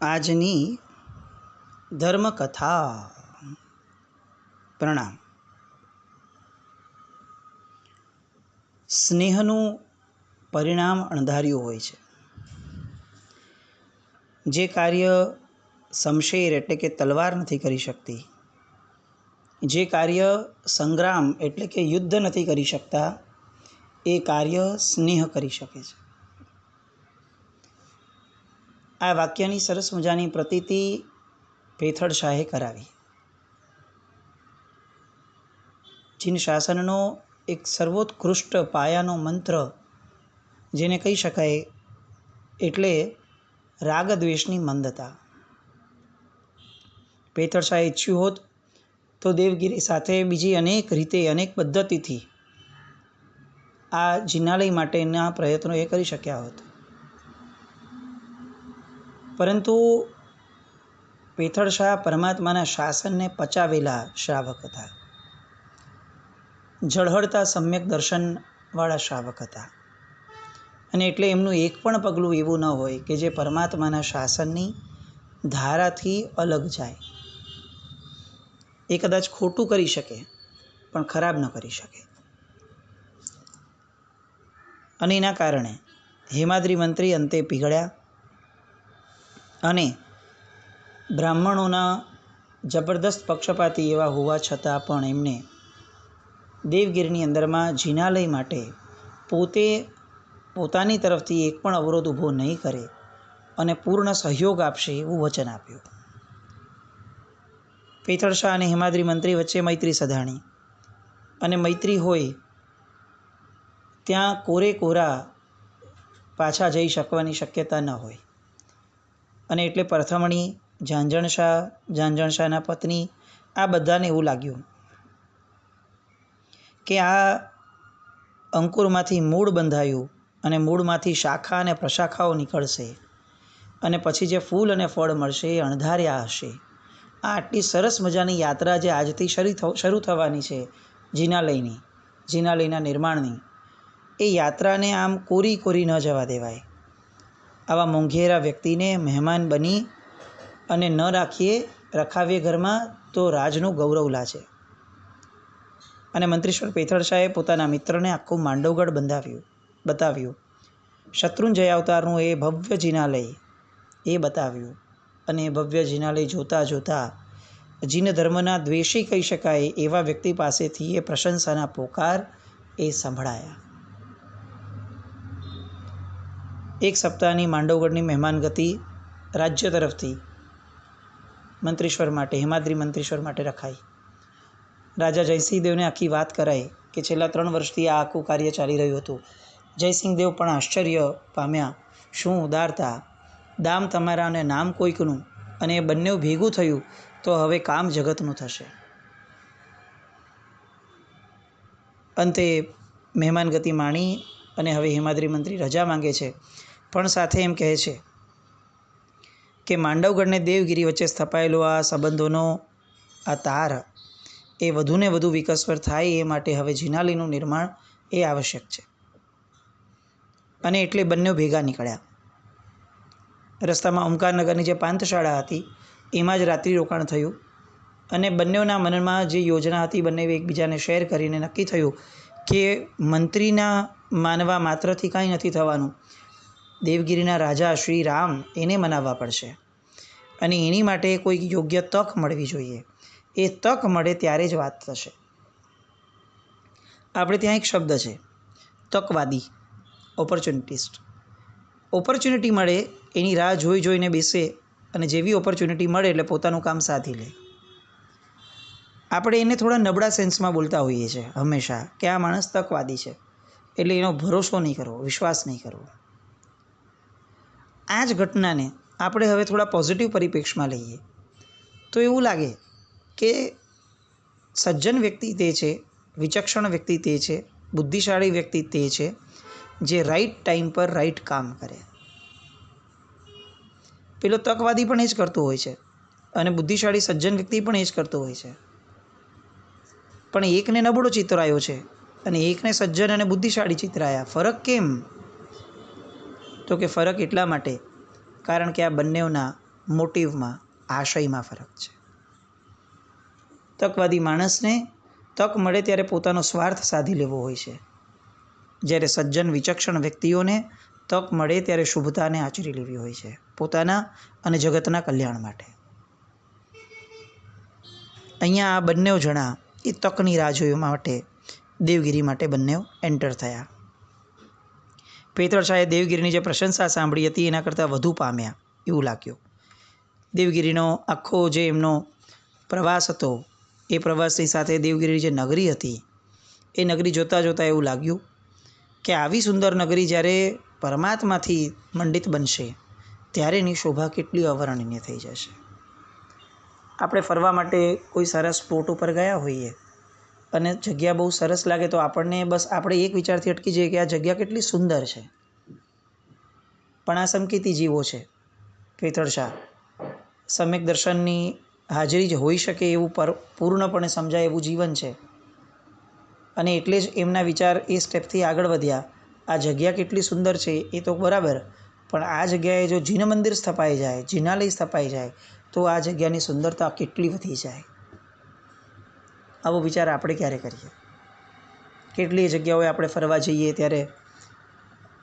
આજની ધર્મકથા. પ્રણામ. સ્નેહનું પરિણામ અણધાર્યું હોય છે. જે કાર્ય શમશેર એટલે કે તલવાર નથી કરી શકતી, જે કાર્ય સંગ્રામ એટલે કે યુદ્ધ નથી કરી શકતા, એ કાર્ય સ્નેહ કરી શકે છે. આ વાક્યની સરસ મજાની પ્રતીતિ પેથડ શાહે કરાવી. ચીન શાસનનો એક સર્વોત્કૃષ્ટ પાયાનો મંત્ર જેને કહી શકાય એટલે રાગ દ્વેષની મંદતા. પેથડ શાહે ઈચ્છ્યું હોત તો દેવગિરી સાથે બીજી અનેક રીતે અનેક પદ્ધતિથી આ જિનાલય માટેના પ્રયત્નો એ કરી શક્યા હોત, પરંતુ પેથડ શાહ પરમાત્માના શાસનને પચાવેલા શ્રાવક હતા. ઝળહળતા સમ્યક દર્શનવાળા શ્રાવક હતા, અને એટલે એમનું એક પણ પગલું એવું ન હોય કે જે પરમાત્માના શાસનની ધારાથી અલગ જાય. એ કદાચ ખોટું કરી શકે પણ ખરાબ ન કરી શકે. અને એના કારણે હેમાદ્રી મંત્રી અંતે પીગળ્યા અને બ્રાહ્મણોના જબરદસ્ત પક્ષપાતી એવા હોવા છતાં પણ એમને દેવગિરીની અંદરમાં જિનાલય માટે પોતાની તરફથી એક પણ અવરોધ ઊભો નહીં કરે અને પૂર્ણ સહયોગ આપશે એવું વચન આપ્યું. પેથડ શાહ અને હેમાદ્રી મંત્રી વચ્ચે મૈત્રી સધાણી, અને મૈત્રી હોય ત્યાં કોરે કોરા પાછા જઈ શકવાની શક્યતા ન હોય. અને એટલે પ્રથમણી ઝાંઝણ શાહના પત્ની, આ બધાને એવું લાગ્યું કે આ અંકુરમાંથી મૂળ બંધાયું અને મૂળમાંથી શાખા અને પ્રશાખાઓ નીકળશે, અને પછી જે ફૂલ અને ફળ મળશે એ અણધાર્યા હશે. આ આટલી સરસ મજાની યાત્રા જે આજથી શરૂ થવાની છે જિનાલયના નિર્માણની, એ યાત્રાને આમ કોરી ન જવા દેવાય. આવા મોંઘેરા વ્યક્તિને મહેમાન બની અને ન રખાવીએ ઘરમાં તો રાજનું ગૌરવ લાજે. અને મંત્રીશ્વર પેથડ શાહે પોતાના મિત્રને આખું માંડવગઢ બતાવ્યું. શત્રુંજય અવતારનું એ ભવ્ય જિનાલય એ બતાવ્યું. અને એ ભવ્ય જિનાલય જોતાં જોતાં જીન ધર્મના દ્વેષી કહી શકાય એવા વ્યક્તિ પાસેથી એ પ્રશંસાના પોકાર એ સંભળાયા. એક સપ્તાહની માંડવગઢની મહેમાનગતિ રાજ્ય તરફથી હેમાદ્રી મંત્રીશ્વર માટે રખાઈ. રાજા જયસિંહદેવને આખી વાત કરાઈ કે છેલ્લા 3 વર્ષથી આ આખું કાર્ય ચાલી રહ્યું હતું. જયસિંહદેવ પણ આશ્ચર્ય પામ્યા. શું ઉદારતા! દામ તમારા અને નામ કોઈકનું, અને એ બંને ભેગું થયું તો હવે કામ જગતનું થશે. અંતે મહેમાનગતિ માણી અને હવે હેમાદ્રી મંત્રી રજા માંગે છે, પણ સાથે એમ કહે છે કે માંડવગઢ ને દેવગિરી વચ્ચે સ્થપાયેલો આ સંબંધોનો આ તાર એ વધુને વધુ વિકસવર થાય એ માટે હવે જિનાલયનું નિર્માણ એ આવશ્યક છે. અને એટલે બંને ભેગા નીકળ્યા. રસ્તામાં ઓમકારનગરની જે પાંથશાળા હતી એમાં જ રાત્રિ રોકાણ થયું, અને બંનેના મનમાં જે યોજના હતી બંને એકબીજાને શેર કરીને નક્કી થયું કે મંત્રીના માનવા માત્રથી કાંઈ નથી થવાનું. દેવગિરીના રાજા શ્રી રામ એને મનાવવા પડશે, અને એની માટે કોઈ યોગ્ય તક મળવી જોઈએ. એ તક મળે ત્યારે જ વાત થશે. આપણે ત્યાં એક શબ્દ છે તકવાદી, ઓપોર્ચ્યુનિટિસ્ટ. ઓપોર્ચ્યુનિટી મળે એની રાહ જોઈને બેસે, અને જેવી ઓપોર્ચ્યુનિટી મળે એટલે પોતાનું કામ સાધી લે. આપણે એને થોડા નબળા સેન્સમાં બોલતા હોઈએ છીએ હંમેશા કે આ માણસ તકવાદી છે, એટલે એનો ભરોસો નહીં કરવો, વિશ્વાસ નહીં કરવો. આ જ ઘટનાને આપણે હવે થોડા પોઝિટિવ પરિપ્રેક્ષમાં લઈએ તો એવું લાગે કે સજ્જન વ્યક્તિ તે છે, વિચક્ષણ વ્યક્તિ તે છે, બુદ્ધિશાળી વ્યક્તિ તે છે જે રાઈટ ટાઈમ પર રાઈટ કામ કરે. પેલો તકવાદી પણ એ જ કરતો હોય છે, અને બુદ્ધિશાળી સજ્જન વ્યક્તિ પણ એ જ કરતો હોય છે. પણ એકને નબળો ચિતરાયો છે અને એકને સજ્જન અને બુદ્ધિશાળી ચિતરાયા. ફરક કેમ? તો કે ફરક એટલા માટે કારણ કે આ બંનેના મોટિવમાં, આશયમાં ફરક છે. તકવાદી માણસને તક મળે ત્યારે પોતાનો સ્વાર્થ સાધી લેવો હોય છે, જ્યારે સજ્જન વિચક્ષણ વ્યક્તિઓને તક મળે ત્યારે શુભતાને આચરી લેવી હોય છે, પોતાના અને જગતના કલ્યાણ માટે. અહીંયા આ બંને જણા એ તકની રાહ જોવા માટે દેવગિરી માટે બંને એન્ટર થયા. પેતળશાહે દેવગિરીની જે પ્રશંસા સાંભળી હતી એના કરતાં વધુ પામ્યા એવું લાગ્યું. દેવગિરીનો આખો જે એમનો પ્રવાસ હતો એ પ્રવાસની સાથે દેવગિરી જે નગરી હતી એ નગરી જોતાં જોતાં એવું લાગ્યું કે આવી સુંદર નગરી જ્યારે પરમાત્માથી મંડિત બનશે ત્યારે એની શોભા કેટલી અવર્ણનીય થઈ જશે. આપણે ફરવા માટે કોઈ સરસ સ્પોટ ઉપર ગયા હોઈએ અને જગ્યા બહુ સરસ લાગે તો આપણે એક વિચારથી અટકી જઈએ કે આ જગ્યા કેટલી સુંદર છે. પણ આ સંકેતી જીવો છે. પેતળશાહ સમ્યક દર્શનની હાજરી જ હોઈ શકે એવું પૂર્ણપણે સમજાય એવું જીવન છે, અને એટલે જ એમના વિચાર એ સ્ટેપથી આગળ વધ્યા. આ જગ્યા કેટલી સુંદર છે એ તો બરાબર, પણ આ જગ્યાએ જો જીન મંદિર સ્થપાઈ જાય, જિનાલય સ્થપાઈ જાય તો આ જગ્યાની સુંદરતા કેટલી વધી જાય. આવો વિચાર આપણે ક્યારે કરીએ? કેટલી જગ્યાઓએ આપણે ફરવા જઈએ ત્યારે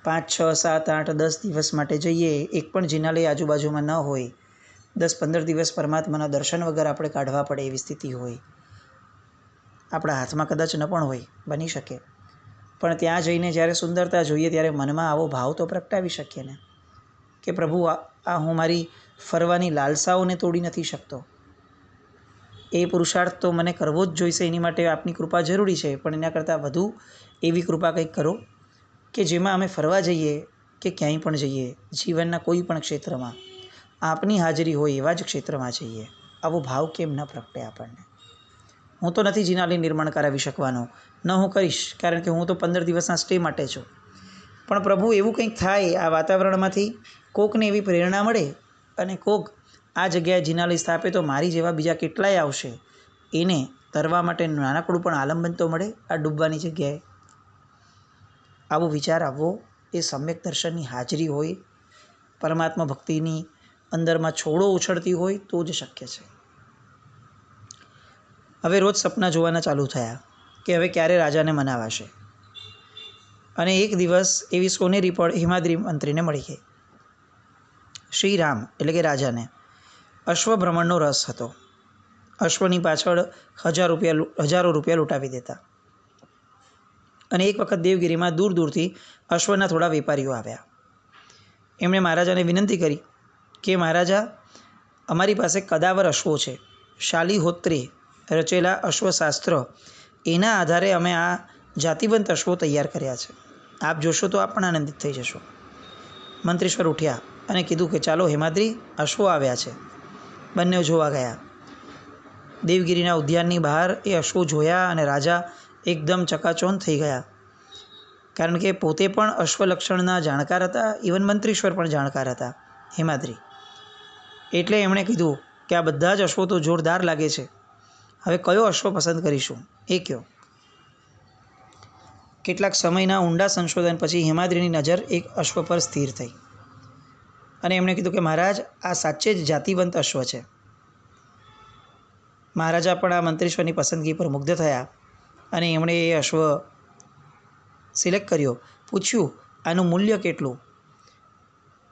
5, 6, 7, 8, 10 દિવસ માટે જઈએ, એક પણ જિનાલય આજુબાજુમાં ન હોય, 10-15 દિવસ પરમાત્માના દર્શન વગર આપણે કાઢવા પડે એવી સ્થિતિ હોય. આપણા હાથમાં કદાચ ન પણ હોય, બની શકે, પણ ત્યાં જઈને જ્યારે સુંદરતા જોઈએ ત્યારે મનમાં આવો ભાવ તો પ્રગટાવી શકીએ ને કે પ્રભુ આ હું મારી ફરવાની લાલસાઓને તોડી નથી શકતો. એ પુરુષાર્થ તો મને કરવો જ જોઈશે, એની માટે આપની કૃપા જરૂરી છે, પણ એના કરતાં વધુ એવી કૃપા કંઈક કરો કે જેમાં અમે ફરવા જઈએ કે ક્યાંય પણ જઈએ, જીવનના કોઈ પણ ક્ષેત્રમાં આપની હાજરી હોય એવા જ ક્ષેત્રમાં જઈએ. આવો ભાવ કેમ ન પ્રગટે આપણને? હું તો નથી જિનાલય નિર્માણ કરાવી શકવાનો, ન હું કરીશ, કારણ કે હું તો 15 દિવસના સ્ટે માટે છું. પણ પ્રભુ એવું કંઈક થાય આ વાતાવરણમાંથી, કોકને એવી પ્રેરણા મળે અને કોક આ જગ્યાએ જિનાલય સ્થાપે તો મારી જેવા બીજા કેટલાય આવશે, એને તરવા માટે નાનકડું પણ આલંબન તો મળે આ ડૂબવાની જગ્યાએ. આવો વિચાર આવવો એ સમ્યક દર્શનની હાજરી હોય, પરમાત્મા ભક્તિની અંદરમાં છોડો ઉછળતી હોય તો જ શક્ય છે. હવે રોજ સપના જોવાના ચાલુ થયા કે હવે ક્યારે રાજાને મનાવાશે. અને એક દિવસ એવી સોનેરી પળ હિમાદ્રી મંત્રીને મળી ગઈ. શ્રી રામ એટલે કે રાજાને અશ્વભ્રમણનો રસ હતો. અશ્વની પાછળ હજારો રૂપિયા લૂંટાવી દેતા. અને એક વખત દેવગિરીમાં દૂર દૂરથી અશ્વના થોડા વેપારીઓ આવ્યા. એમણે મહારાજાને વિનંતી કરી કે મહારાજા, અમારી પાસે કદાવર અશ્વો છે, શાલિહોત્રે રચેલા અશ્વશાસ્ત્ર, એના આધારે અમે આ જાતિવંત અશ્વો તૈયાર કર્યા છે. આપ જોશો તો આપ પણ આનંદિત થઈ જશો. મંત્રીશ્વર ઉઠ્યા અને કીધું કે ચાલો હેમાદ્રી, અશ્વો આવ્યા છે. બંને જોવા ગયા. દેવગિરીના ઉદ્યાનની બહાર એ અશ્વો જોયા અને રાજા એકદમ ચકાચોંધ થઈ ગયા, કારણ કે પોતે પણ અશ્વલક્ષણના જાણકાર હતા, ઇવન મંત્રીશ્વર પણ જાણકાર હતા હેમાદ્રી. એટલે એમણે કીધું કે આ બધા જ અશ્વો તો જોરદાર લાગે છે, હવે કયો અશ્વ પસંદ કરીશું એ કહો. કેટલાક સમયના ઊંડા સંશોધન પછી હેમાદ્રીની નજર એક અશ્વ પર સ્થિર થઈ અને એમણે કીધું કે મહારાજ, આ સાચે જ જાતિવંત અશ્વ છે. મહારાજા પણ આ મંત્રીશ્વરની પસંદગી પર મુગ્ધ થયા અને એમણે એ અશ્વ સિલેક્ટ કર્યો. પૂછ્યું આનું મૂલ્ય કેટલું?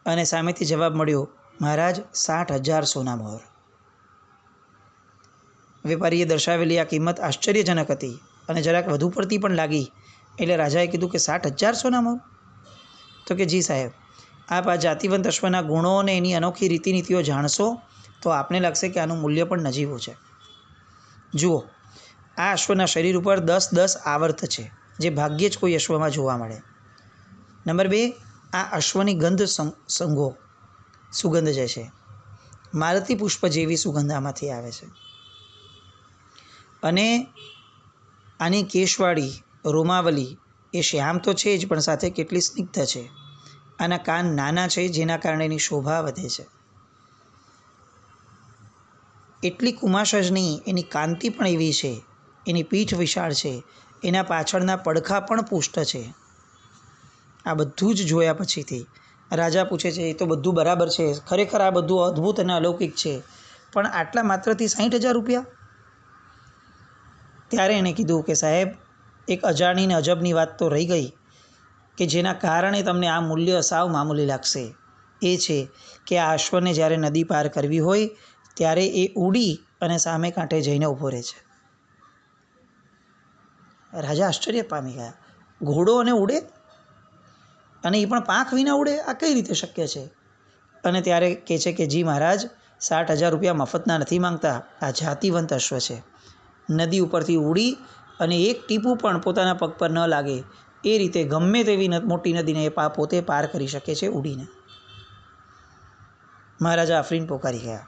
અને સામેથી જવાબ મળ્યો, મહારાજ 60,000 સોના મહોર. વેપારીએ દર્શાવેલી આ કિંમત આશ્ચર્યજનક હતી અને જરાક વધુ પડતી પણ લાગી. એટલે રાજાએ કીધું કે 60,000 સોના મહોર? તો કે જી સાહેબ, આપ આ જાતિવંત અશ્વના ગુણો અને એની અનોખી રીતિનીતિઓ જાણશો તો આપને લાગશે કે આનું મૂલ્ય પણ નજીવું છે. જુઓ, આ અશ્વના શરીર ઉપર 10-10 આવર્ત છે, જે ભાગ્યે જ કોઈ અશ્વમાં જોવા મળે. નંબર 2, આ અશ્વની ગંધ સંઘો, સુગંધ જે છે, માલતી પુષ્પ જેવી સુગંધ આમાંથી આવે છે. અને આની કેશવાળી રોમાવલી એ શ્યામ તો છે જ, પણ સાથે કેટલી સ્નિગ્ધ છે. આના કાન નાના છે, જેના કારણે એની શોભા વધે છે. એટલી કુમાશ જ નહીં, એની કાંતિ પણ એવી છે, એની પીઠ વિશાળ છે, એના પાછળના પડખા પણ પુષ્ટ છે. આ બધું જ જોયા પછીથી રાજા પૂછે છે, એ તો બધું બરાબર છે, ખરેખર આ બધું અદ્ભુત અને અલૌકિક છે, પણ આટલા માત્રથી 60,000 રૂપિયા? ત્યારે એણે કીધું કે સાહેબ, એક અજાણીને અજબની વાત તો રહી ગઈ કે જેના કારણે તમને આ મૂલ્ય સાવ મામૂલી લાગશે. એ છે કે આ અશ્વને જ્યારે નદી પાર કરવી હોય ત્યારે એ ઉડી અને સામે કાંઠે જઈને ઊભો રહે છે. રાજા આશ્ચર્ય પામી ગયા. ઘોડો અને ઉડે, અને એ પણ પાંખ વિના ઉડે? આ કઈ રીતે શક્ય છે? અને ત્યારે કહે છે કે જી મહારાજ, 60,000 રૂપિયા મફતના નથી માંગતા. આ જાતિવંત અશ્વ છે. નદી ઉપરથી ઉડી અને એક ટીપું પણ પોતાના પગ પર ન લાગે એ રીતે ગમે તેવી મોટી નદીને એ પોતે પાર કરી શકે છે ઉડીને. મહારાજા આફરીન પોકારી ગયા.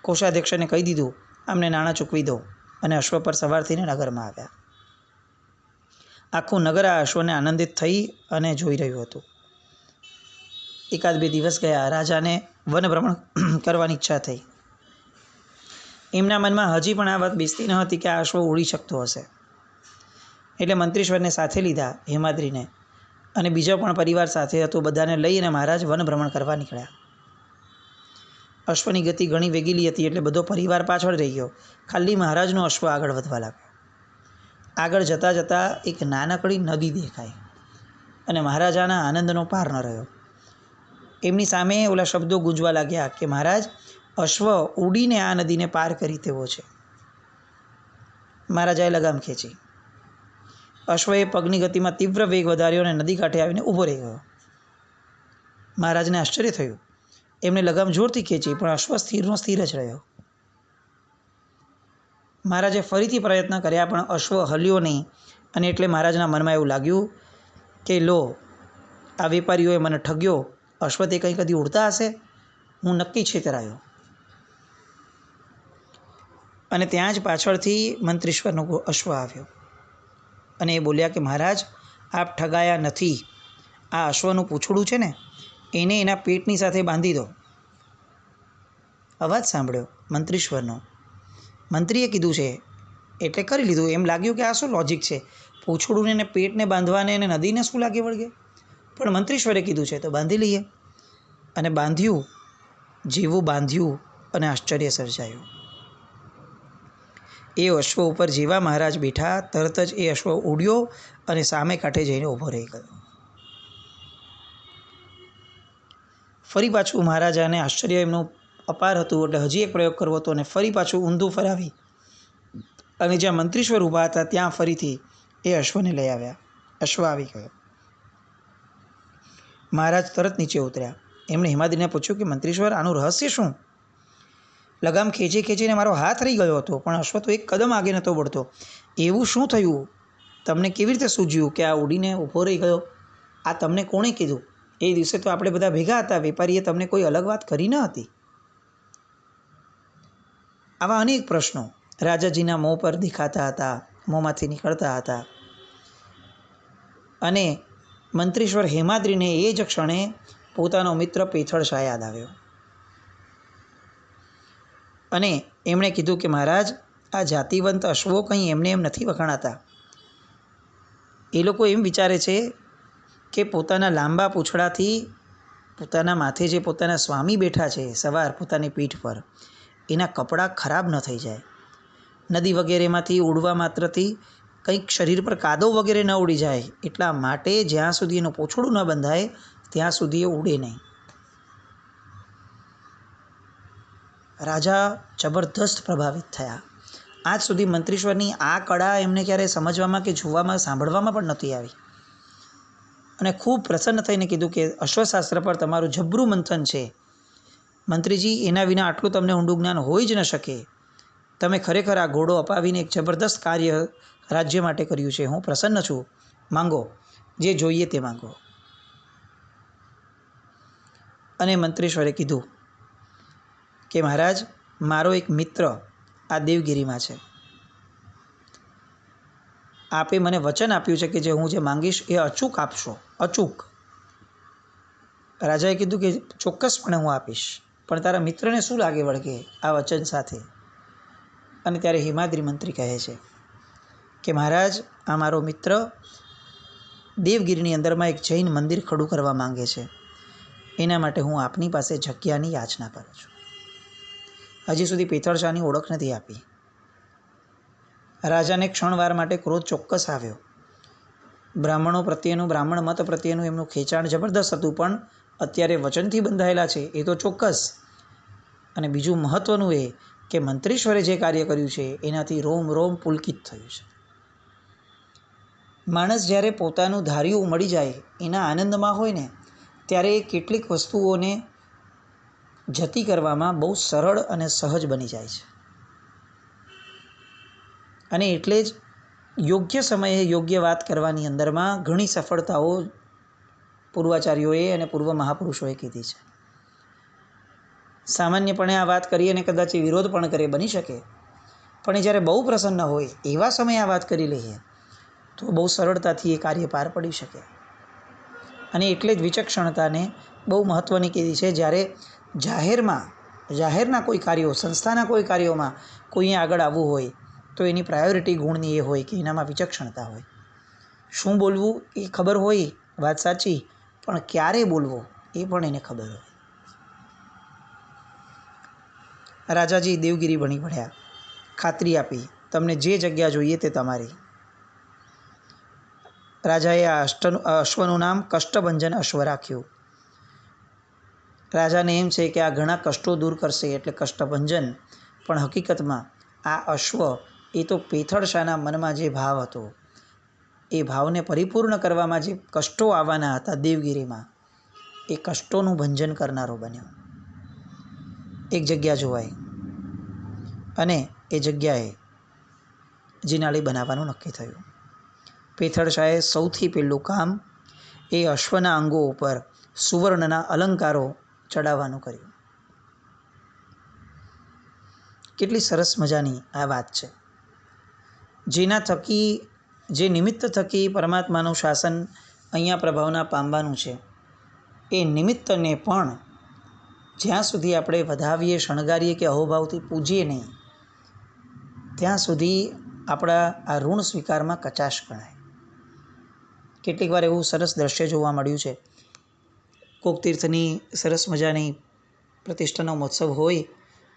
કોષાધ્યક્ષને કહી દીધું, અમને નાણાં ચૂકવી દો, અને અશ્વ પર સવાર થઈને નગરમાં આવ્યા. આખું નગર આ અશ્વને આનંદિત થઈ અને જોઈ રહ્યું હતું. 1-2 દિવસ ગયા. રાજાને વનભ્રમણ કરવાની ઈચ્છા થઈ. એમના મનમાં હજી પણ આ વાત બેસતી ન હતી કે આ અશ્વ ઉડી શકતો હશે. એટલે મંત્રીશ્વરને સાથે લીધા, હેમાદ્રીને, અને બીજો પણ પરિવાર સાથે હતો. બધાને લઈને મહારાજ વનભ્રમણ કરવા નીકળ્યા. અશ્વની ગતિ ઘણી વેગીલી હતી એટલે બધો પરિવાર પાછળ રહી ગયો. ખાલી મહારાજનો અશ્વ આગળ વધવા લાગ્યો. આગળ જતાં જતાં એક નાનકડી નદી દેખાઈ અને મહારાજાના આનંદનો પાર ન રહ્યો. એમની સામે ઓલા શબ્દો ગુંજવા લાગ્યા કે મહારાજ, અશ્વ ઉડીને આ નદીને પાર કરી તેવો છે. મહારાજાએ લગામ ખેંચી. અશ્વએ પગની ગતિમાં તીવ્ર વેગ વધાર્યો અને નદી કાંઠે આવીને ઊભો રહી ગયો. મહારાજને આશ્ચર્ય થયું. એમણે લગામ જોરથી ખેંચી, પણ અશ્વ સ્થિરનો સ્થિર જ રહ્યો. મહારાજે ફરીથી પ્રયત્ન કર્યા, પણ અશ્વ હલ્યો નહીં. અને એટલે મહારાજના મનમાં એવું લાગ્યું કે લો, આ વેપારીઓએ મને ઠગ્યો. અશ્વ તે કંઈ કદી ઉડતા હશે? હું નક્કી છેતરાયો. અને ત્યાં જ પાછળથી મંત્રીશ્વરનો અશ્વ આવ્યો અને એ બોલ્યા કે મહારાજ, આપ ઠગાયા નથી. આ અશ્વનું પૂંછડું છે ને, એને એના પેટની સાથે બાંધી દો. અવાજ સાંભળ્યો મંત્રીશ્વરનો. મંત્રીએ કીધું છે એટલે કરી લીધું. એમ લાગ્યું કે આ શું લોજિક છે, પૂંછડું ને પેટને બાંધવાને અને નદીને શું લાગે વળગે? પણ મંત્રીશ્વરે કીધું છે તો બાંધી લઈએ. અને બાંધ્યું. જેવું બાંધ્યું અને આશ્ચર્ય સર્જાયું. એ અશ્વ ઉપર જેવા મહારાજ બેઠા, તરત જ એ અશ્વ ઉડ્યો અને સામે કાંઠે જઈને ઊભો રહી ગયો. ફરી પાછું મહારાજાને આશ્ચર્ય એમનું અપાર હતું એટલે હજી એક પ્રયોગ કરવો હતો અને ફરી પાછું ઊંધું ફરાવી અને જ્યાં મંત્રીશ્વર ઊભા હતા ત્યાં ફરીથી એ અશ્વને લઈ આવ્યા. અશ્વ આવી ગયો. મહારાજ તરત નીચે ઉતર્યા. એમણે હેમાદ્રીને પૂછ્યું કે મંત્રીશ્વર, આનું રહસ્ય શું? લગામ ખેંચીને મારો હાથ રહી ગયો હતો, પણ અશ્વ તો એક કદમ આગે નહોતો बढ़તો. એવું શું થયું? તમને કેવી રીતે સૂઝ્યું કે આ ઉડીને ઊભો રહી ગયો? આ તમને કોણે કીધું? એ દિવસે તો આપણે બધા ભેગા હતા. વેપારીએ તમને કોઈ અલગ વાત કરી ન હતી? આવા અનેક પ્રશ્નો રાજાજીના મોં પર દેખાતા હતા, મોંમાંથી નીકળતા હતા. અને મંત્રીશ્વર હેમાદ્રીને એ જ ક્ષણે પોતાનો મિત્ર પેથળ શાહ યાદ આવ્યો અને એમણે કીધું કે મહારાજ, આ જાતિવંત અશ્વો કંઈ એમને એમ નથી વખાણાતા. એ લોકો એમ વિચારે છે કે પોતાના લાંબા પૂંછડાથી પોતાના માથે જે પોતાના સ્વામી બેઠા છે સવાર પોતાની પીઠ પર, એના કપડાં ખરાબ ન થઈ જાય. નદી વગેરેમાંથી ઉડવા માત્રથી કંઈક શરીર પર કાદવ વગેરે ન ઉડી જાય, એટલા માટે જ્યાં સુધી એનું પૂંછડું ન બંધાય ત્યાં સુધી એ ઉડે નહીં. રાજા જબરદસ્ત પ્રભાવિત થયા. આજ સુધી મંત્રીશ્વરની આ કળા એમને ક્યારે સમજવામાં કે જોવામાં, સાંભળવામાં પણ નહોતી આવી. અને ખૂબ પ્રસન્ન થઈને કીધું કે અશ્વશાસ્ત્ર પર તમારું જબરું મંથન છે મંત્રીજી, એના વિના આટલું તમને ઊંડું જ્ઞાન હોઈ જ ન શકે. તમે ખરેખર આ ઘોડો અપાવીને એક જબરદસ્ત કાર્ય રાજ્ય માટે કર્યું છે. હું પ્રસન્ન છું. માંગો, જે જોઈએ તે માંગો. અને મંત્રીશ્વરે કીધું કે મહારાજ, મારો એક મિત્ર આ દેવગીરીમાં છે. આપે મને વચન આપ્યું છે કે જે હું જે માંગીશ એ અચૂક આપશો. અચૂક. રાજાએ કીધું કે ચોક્કસપણે હું આપીશ, પણ તારા મિત્રને શું લાગે વળગે આ વચન સાથે? અને ત્યારે હેમાદ્રી મંત્રી કહે છે કે મહારાજ, આ મારો મિત્ર દેવગીરીની અંદરમાં એક જૈન મંદિર ખડું કરવા માંગે છે. એના માટે હું આપની પાસે જગ્યાની યાચના કરું છું. હજી સુધી પેથળ શાહની ઓળખ નથી આપી. રાજાને ક્ષણવાર માટે ક્રોધ ચોક્કસ આવ્યો. બ્રાહ્મણ મત પ્રત્યેનું એમનું ખેંચાણ જબરદસ્ત હતું, પણ અત્યારે વચનથી બંધાયેલા છે એ તો ચોક્કસ. અને બીજું મહત્ત્વનું એ કે મંત્રીશ્વરે જે કાર્ય કર્યું છે એનાથી રોમ રોમ પુલકિત થયું છે. માણસ જ્યારે પોતાનું ધાર્યું મળી જાય એના આનંદમાં હોય ને ત્યારે એ કેટલીક વસ્તુઓને જતી કરવામાં બહુ સરળ અને સહજ બની જાય છે. અને એટલે જ યોગ્ય સમયે યોગ્ય વાત કરવાની અંદરમાં ઘણી સફળતાઓ પૂર્વાચાર્યોએ અને પૂર્વ મહાપુરુષોએ કીધી છે. સામાન્યપણે આ વાત કરીએ અને કદાચ એ વિરોધ પણ કરે, બની શકે, પણ એ જ્યારે બહુ પ્રસન્ન હોય એવા સમયે આ વાત કરી લઈએ તો બહુ સરળતાથી એ કાર્ય પાર પડી શકે. અને એટલે જ વિચક્ષણતાને બહુ મહત્ત્વની કીધી છે. જ્યારે જાહેરના કોઈ કાર્યો, સંસ્થાના કોઈ કાર્યોમાં કોઈએ આગળ આવવું હોય તો એની પ્રાયોરિટી ગુણની એ હોય કે એનામાં વિચક્ષણતા હોય. શું બોલવું એ ખબર હોય, વાત સાચી, પણ ક્યારે બોલવો એ પણ એને ખબર હોય. રાજાજી દેવગિરી ભણી પડ્યા. ખાતરી આપી, તમને જે જગ્યા જોઈએ તે તમારી. રાજાએ આ અશ્વનું નામ કષ્ટભંજન અશ્વ રાખ્યું. રાજાને એમ છે કે આ ઘણા કષ્ટો દૂર કરશે એટલે કષ્ટભંજન, પણ હકીકતમાં આ અશ્વ એ તો પેથળ શાહના મનમાં જે ભાવ હતો એ ભાવને પરિપૂર્ણ કરવામાં જે કષ્ટો આવવાના હતા દેવગિરીમાં, એ કષ્ટોનું ભંજન કરનારો બન્યો. એક જગ્યા જોવાઈ અને એ જગ્યાએ જિનાલય બનાવવાનું નક્કી થયું. પેથળ શાહે સૌથી પહેલું કામ એ અશ્વના અંગો ઉપર સુવર્ણના અલંકારો ચડાવવાનું કર્યું. કેટલી સરસ મજાની આ વાત છે. જેના થકી, જે નિમિત્ત થકી પરમાત્માનું શાસન અહીંયા પ્રભાવના પામવાનું છે, એ નિમિત્તને પણ જ્યાં સુધી આપણે વધાવીએ, શણગારીએ કે અહોભાવથી પૂજીએ નહીં, ત્યાં સુધી આપણા આ ઋણ સ્વીકારમાં કચાશ ગણાય. કેટલીક વાર એવું સરસ દ્રશ્ય જોવા મળ્યું છે. કોક તીર્થની સરસ મજાની પ્રતિષ્ઠાનો મહોત્સવ હોય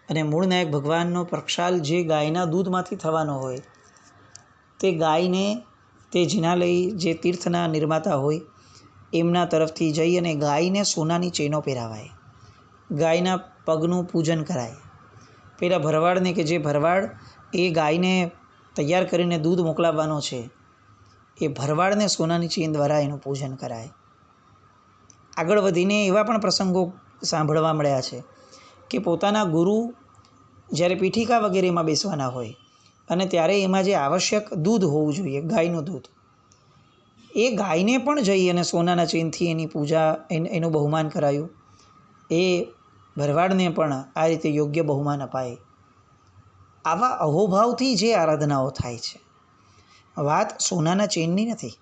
અને મૂળ નાયક ભગવાનનો પ્રક્ષાલ જે ગાયના દૂધમાંથી થવાનો હોય, તે ગાયને તે જિનાલય જે તીર્થના નિર્માતા હોય એમના તરફથી જઈ અને ગાયને સોનાની ચેનો પહેરાવાય, ગાયના પગનું પૂજન કરાય. પેલા ભરવાડને કે જે ભરવાડ એ ગાયને તૈયાર કરીને દૂધ મોકલાવવાનો છે, એ ભરવાડને સોનાની ચેન દ્વારા એનું પૂજન કરાય. આગળ વધીને એવા પણ પ્રસંગો સાંભળવા મળ્યા છે કે પોતાના ગુરુ જ્યારે પીઠિકા વગેરેમાં બેસવાના હોય અને ત્યારે એમાં જે આવશ્યક દૂધ હોવું જોઈએ, ગાયનું દૂધ, એ ગાયને પણ જઈ અને સોનાના ચેનથી એની પૂજા, એનું બહુમાન કરાયું. એ ભરવાડને પણ આ રીતે યોગ્ય બહુમાન અપાય. આવા અહોભાવથી જે આરાધનાઓ થાય છે, વાત સોનાના ચેનની નથી,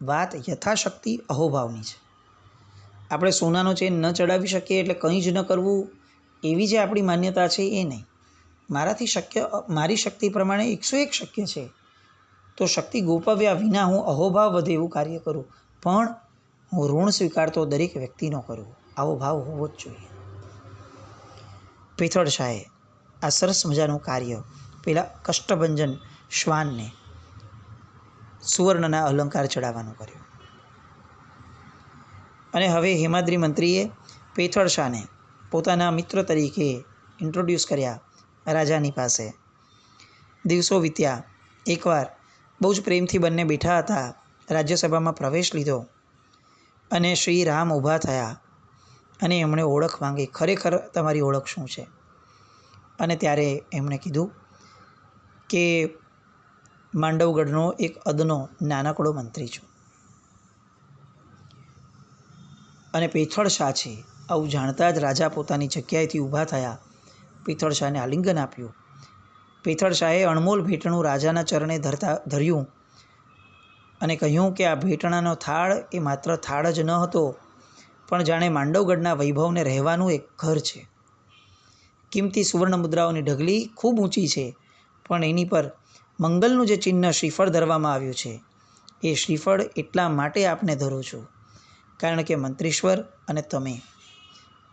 વાત યથાશક્તિ અહોભાવની છે. આપણે સોનાનો ચેન ન ચડાવી શકીએ એટલે કંઈ જ ન કરવું એવી જે આપણી માન્યતા છે એ નહીં. મારી શક્તિ પ્રમાણે 101 શક્ય છે તો શક્તિ ગોપવ્યા વિના હું અહોભાવ વધે એવું કાર્ય કરું, પણ હું ઋણ સ્વીકારતો દરેક વ્યક્તિનો કરું. આવો ભાવ હોવો જ જોઈએ. પેથળ શાહે આ સરસ મજાનું કાર્ય પેલા કષ્ટભંજન શ્વાનને સુવર્ણના અલંકાર ચડાવવાનું કર્યું. અને હવે હેમાદ્રી મંત્રીએ પેથળ શાહને પોતાના મિત્ર તરીકે ઇન્ટ્રોડ્યુસ કર્યા રાજાની પાસે. દિવસો વીત્યા. એકવાર બહુ જ પ્રેમથી બંને બેઠા હતા. રાજ્યસભામાં પ્રવેશ લીધો અને શ્રી રામ ઊભા થયા અને એમણે ઓળખ માંગી, ખરેખર તમારી ઓળખ શું છે? અને ત્યારે એમણે કીધું કે માંડવગઢનો એક અદનો નાનકડો મંત્રી છું અને પેથળ શાહ છે. આવું જાણતા જ રાજા પોતાની જગ્યાએથી ઊભા થયા, પેથળ શાહને આલિંગન આપ્યું. પેથળ શાહે અણમોલ ભેટણું રાજાના ચરણે ધર્યું અને કહ્યું કે આ ભેટણાનો થાળ એ માત્ર થાળ જ ન હતો, પણ જાણે માંડવગઢના વૈભવને રહેવાનું એક ઘર છે. કિંમતી સુવર્ણ મુદ્રાઓની ઢગલી ખૂબ ઊંચી છે, પણ એની પર મંગલનું જે ચિહ્ન શ્રીફળ ધરવામાં આવ્યું છે, એ શ્રીફળ એટલા માટે આપને ધરું છું કારણ કે મંત્રીશ્વર અને તમે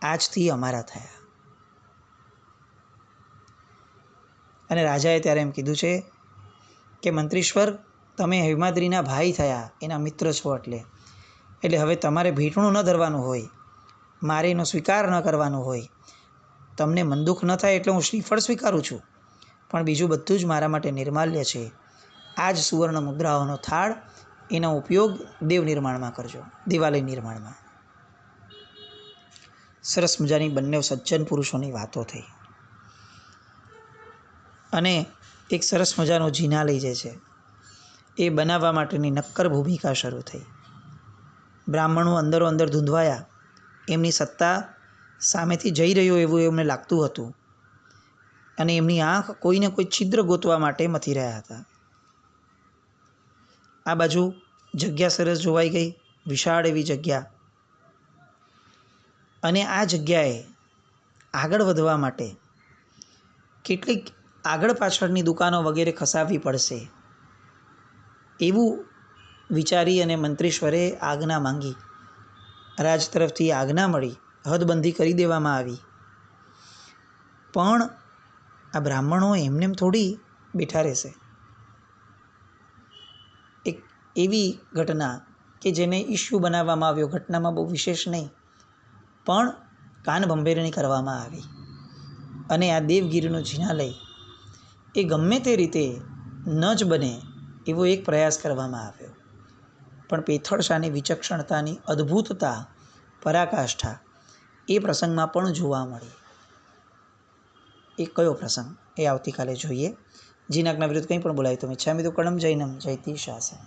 આજથી અમારા થયા. અને રાજાએ ત્યારે એમ કીધું છે કે મંત્રીશ્વર, તમે હેમાદ્રીના ભાઈ થયા, એના મિત્ર છો. એટલે હવે તમારે ભેટણું ન ધરવાનું હોય, મારે એનો સ્વીકાર ન કરવાનો હોય. તમને મન દુઃખ ન થાય એટલે હું શ્રીફળ સ્વીકારું છું, પણ બીજું બધું જ મારા માટે નિર્માલ્ય છે. આ જ સુવર્ણ મુદ્રાઓનો થાળ, એનો ઉપયોગ દેવ નિર્માણમાં કરજો, દિવાલય નિર્માણમાં. સરસ મજાની બંને સજ્જન પુરુષોની વાતો થઈ. અને એક સરસ મજાનો જિનાલય જે છે એ બનાવવા માટેની નક્કર ભૂમિકા શરૂ થઈ. બ્રાહ્મણો અંદરો અંદર ધૂંધવાયા. એમની સત્તા સામેથી જઈ રહ્યો એવું એમને લાગતું હતું, અને એમની આંખ કોઈને કોઈ છિદ્ર ગોતવા માટે મથી રહ્યા હતા. આ બાજુ જગ્યા સરસ જોવાઈ ગઈ, વિશાળ એવી જગ્યા. અને આ જગ્યાએ આગળ વધવા માટે કેટલીક આગળ પાછળની દુકાનો વગેરે ખસાવવી પડશે એવું વિચારી અને મંત્રીશ્વરે આજ્ઞા માંગી. રાજ તરફથી આજ્ઞા મળી, હદબંધી કરી દેવામાં આવી. પણ આ બ્રાહ્મણો એમનેમ થોડી બેઠા રહેશે. એક એવી ઘટના કે જેને ઇસ્યુ બનાવવામાં આવ્યો, ઘટનામાં બહુ વિશેષ નહીં, પણ કાન ભંભેરણી કરવામાં આવી. અને આ દેવગીરીનું જિનાલય એ ગમે તે રીતે ન જ બને એવો એક પ્રયાસ કરવામાં આવ્યો. પણ પેથળ શાહની વિચક્ષણતાની અદ્ભુતતા, પરાકાષ્ઠા એ પ્રસંગમાં પણ જોવા મળી. એ કયો પ્રસંગ એ આવતીકાલે જોઈએ. જીનાકના વિરુદ્ધ કંઈ પણ બોલાય તો મિચ્છામિ દુક્કડમ જૈનમ જયતિ શાસન.